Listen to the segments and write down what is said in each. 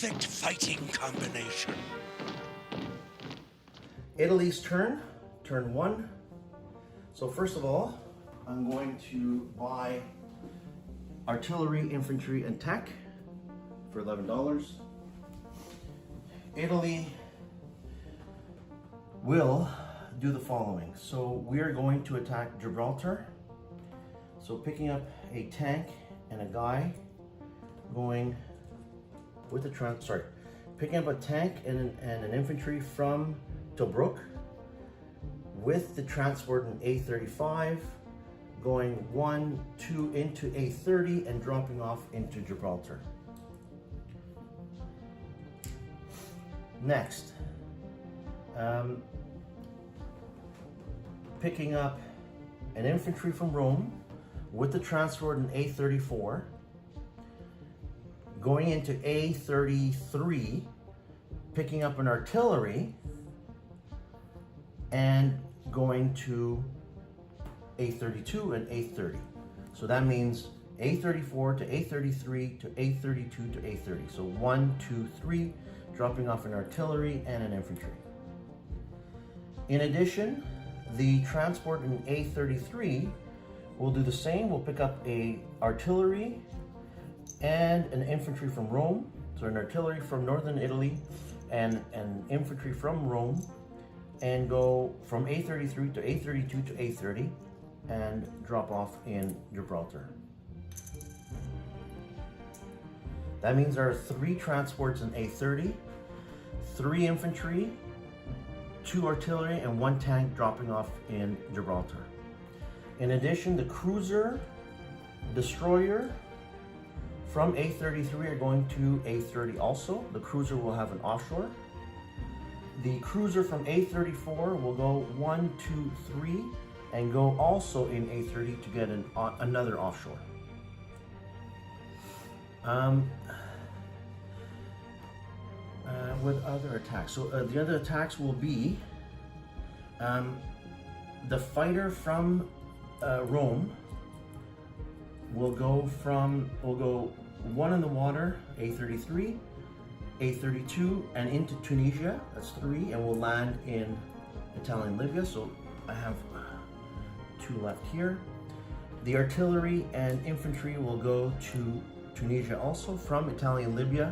perfect fighting combination. Italy's turn one. So first of all, I'm going to buy artillery, infantry, and tech for $11. Italy will do the following. So we are going to attack Gibraltar. So picking up a tank and a guy going with the picking up a tank and an infantry from Tobruk with the transport in A35, going 1, 2 into A30 and dropping off into Gibraltar. Next, picking up an infantry from Rome with the transport in A34, going into A33, picking up an artillery, and going to A32 and A30. So that means A34 to A33 to A32 to A30. So 1, 2, 3, dropping off an artillery and an infantry. In addition, the transport in A33 will do the same. We'll pick up a artillery and an infantry from Rome. So an artillery from northern Italy and an infantry from Rome, and go from A33 to A32 to A30 and drop off in Gibraltar. That means there are 3 transports in A30, 3 infantry, 2 artillery, and 1 tank dropping off in Gibraltar. In addition, the cruiser, destroyer from A33 are going to A30 also. The cruiser will have an offshore. The cruiser from A34 will go 1, 2, 3 and go also in A30 to get another offshore. With other attacks, so the other attacks will be the fighter from Rome will go 1 in the water, A33, A32, and into Tunisia, that's 3, and will land in Italian Libya. So I have 2 left here. The artillery and infantry will go to Tunisia also, from Italian Libya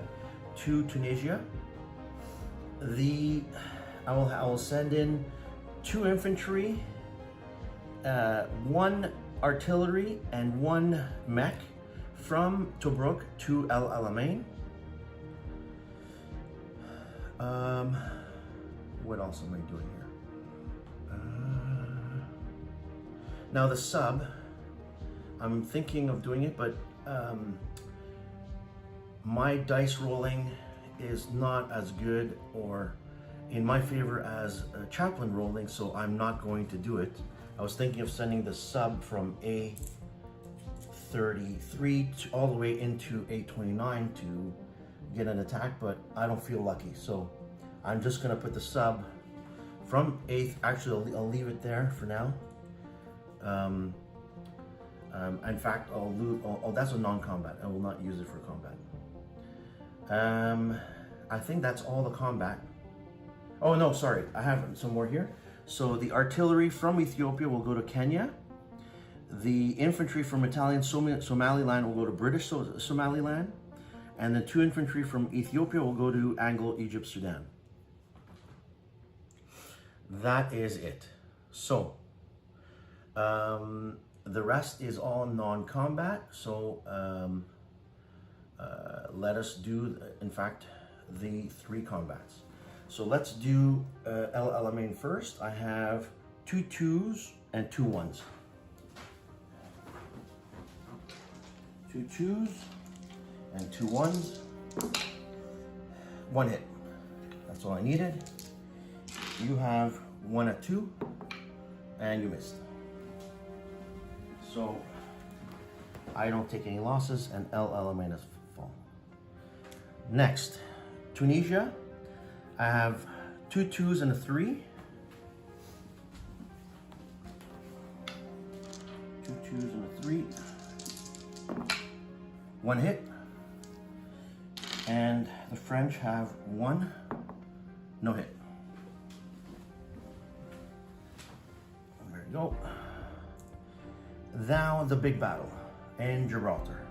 to Tunisia. I will send in 2 infantry, 1 artillery, and 1 mech from Tobruk to El Alamein. What else am I doing here? Now the sub, I'm thinking of doing it, but my dice rolling is not as good or in my favor as Chaplain rolling, so I'm not going to do it. I was thinking of sending the sub from A33 all the way into A29 to get an attack, but I don't feel lucky, so I'm just gonna put the sub from actually I'll leave it there for now. In fact, that's a non-combat. I will not use it for combat. I think that's all the combat. Oh no, sorry, I have some more here. So the artillery from Ethiopia will go to Kenya. The infantry from Italian Somaliland will go to British Somaliland. And the 2 infantry from Ethiopia will go to Anglo Egypt, Sudan. That is it. So, the rest is all non-combat. So, let us do, in fact, the 3 combats. So let's do El Alamein first. I have 2 2s and 2 1s. 2 2s and 2 1s. 1 hit. That's all I needed. You have 1 at 2, and you missed. So I don't take any losses, and El Alamein has fallen. Next, Tunisia. I have 2 2s and a 3. 2 2s and a 3. 1 hit. And the French have 1 no hit. There you go. Now the big battle in Gibraltar.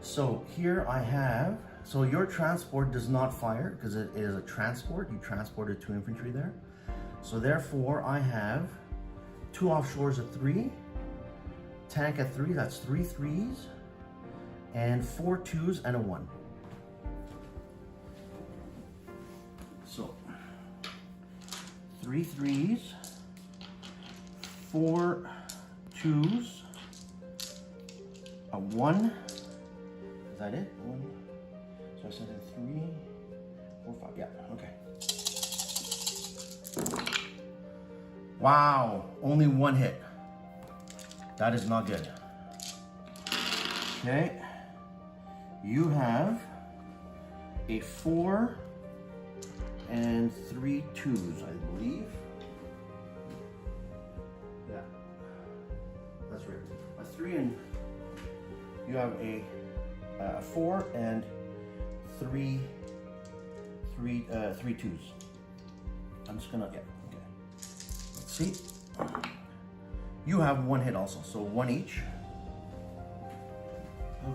So here I have, so your transport does not fire because it is a transport. You transported 2 infantry there. So therefore I have 2 offshores at 3, tank at 3, that's 3 3s, and 4 2s and a 1. So 3 3s, 4 2s, a 1. Is that it? 1. So I said 3, 4, 5. Yeah, okay. Wow, only 1 hit. That is not good. Okay. You have a 4 and 3 2s, I believe. Yeah, that's right. A 3 and you have a 4 and 3 2s. I'm just gonna, yeah, okay. Let's see. You have 1 hit also, so 1 each.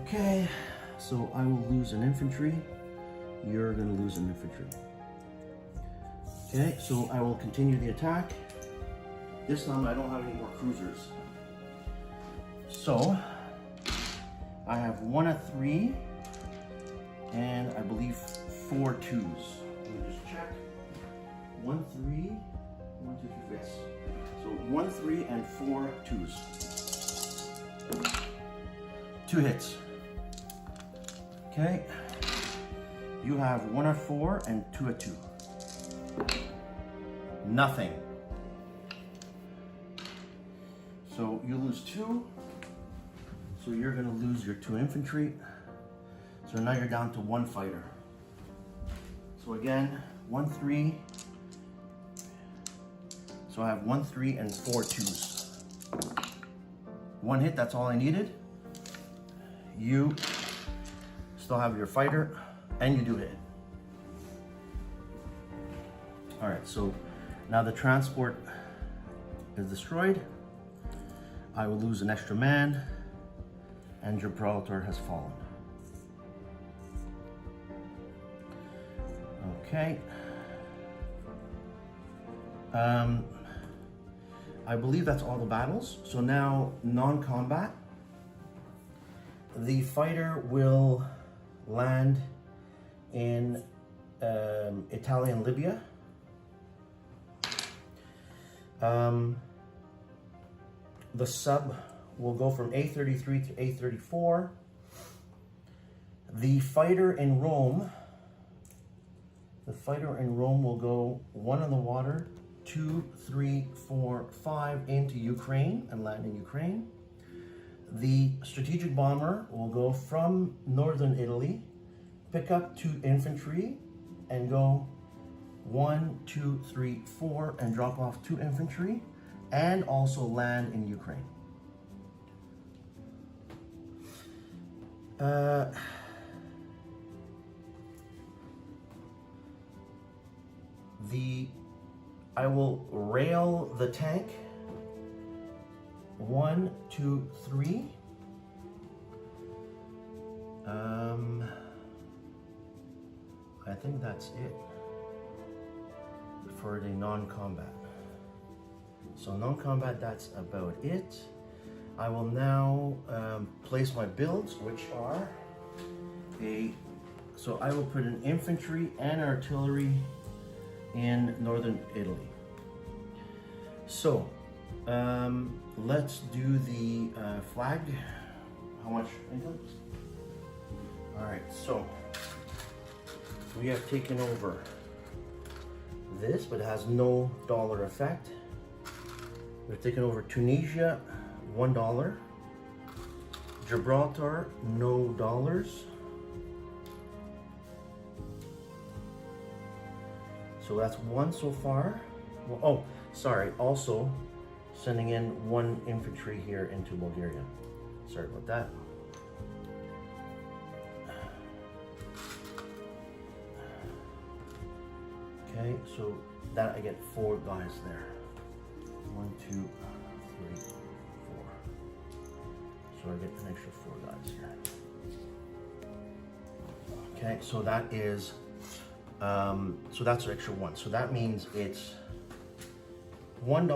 Okay, so I will lose an infantry. You're gonna lose an infantry. Okay, so I will continue the attack. This time I don't have any more cruisers. So, I have 1 at 3, and I believe 4 2s. Let me just check. 1 3, 1 2 3, yes. So 1 3 and 4 2s. 2 hits. Okay. You have 1 at 4 and 2 at 2. Nothing. So you lose 2. So you're gonna lose your 2 infantry. So now you're down to 1 fighter. So again, 1 3. So I have 1 3 and 4 2s. 1 hit, that's all I needed. You still have your fighter, and you do hit. All right, so now the transport is destroyed. I will lose an extra man, and Gibraltar has fallen. Okay. I believe that's all the battles. So now non-combat. The fighter will land in Italian Libya. The sub will go from A33 to A34. The fighter in Rome will go 1 on the water, 2, 3, 4, 5 into Ukraine and land in Ukraine. The strategic bomber will go from northern Italy, pick up 2 infantry, and go 1, 2, 3, 4, and drop off 2 infantry, and also land in Ukraine. I will rail the tank. 1, 2, 3. I think that's it for the non-combat. So non-combat, that's about it. I will now place my builds, which are so I will put an infantry and artillery in northern Italy. So let's do the flag. How much income? All right, so we have taken over this, but it has no dollar effect. We've taken over Tunisia, $1. Gibraltar, no dollars. So that's 1 so far. Well, oh, sorry, also sending in 1 infantry here into Bulgaria. Sorry about that. Okay, so that I get 4 guys there. 1, 2, 3, 4. So I get an extra 4 guys here. Okay, so that is, so that's an extra 1. So that means it's $1,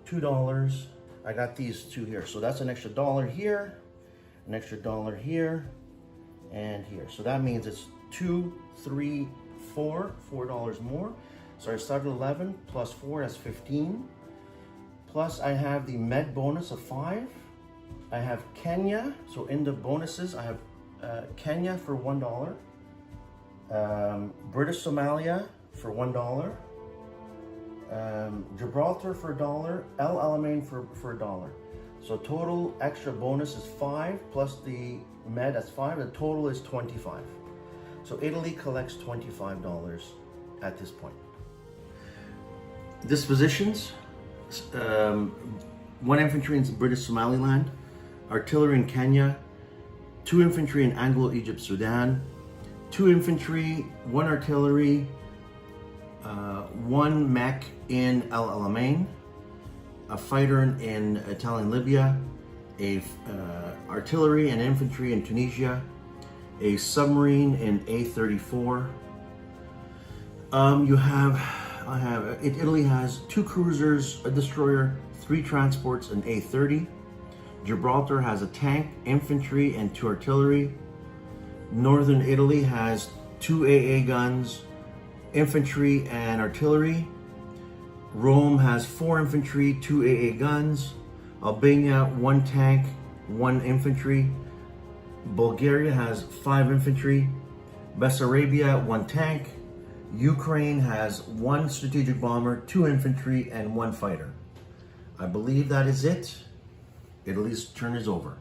$2. I got these 2 here. So that's an extra $1 here, an extra $1 here, and here. So that means it's 2, 3, $4 more. So I started 11 plus 4, that's 15. Plus I have the med bonus of 5. I have Kenya, so in the bonuses I have Kenya for $1, British Somalia for $1, Gibraltar for $1, El Alamein for $1. So total extra bonus is 5 plus the med, that's 5. The total is 25. So Italy collects $25 at this point. Dispositions: 1 infantry in British Somaliland, artillery in Kenya, 2 infantry in Anglo-Egypt, Sudan, 2 infantry, 1 artillery, 1 mech in El Alamein, a fighter in Italian Libya, a artillery and infantry in Tunisia, a submarine in A34. Italy has 2 cruisers, a destroyer, 3 transports, and A30. Gibraltar has a tank, infantry, and 2 artillery. Northern Italy has 2 AA guns, infantry, and artillery. Rome has 4 infantry, 2 AA guns. Albania, 1 tank, 1 infantry. Bulgaria has 5 infantry. Bessarabia, 1 tank. Ukraine has 1 strategic bomber, 2 infantry, and 1 fighter. I believe that is it. Italy's turn is over.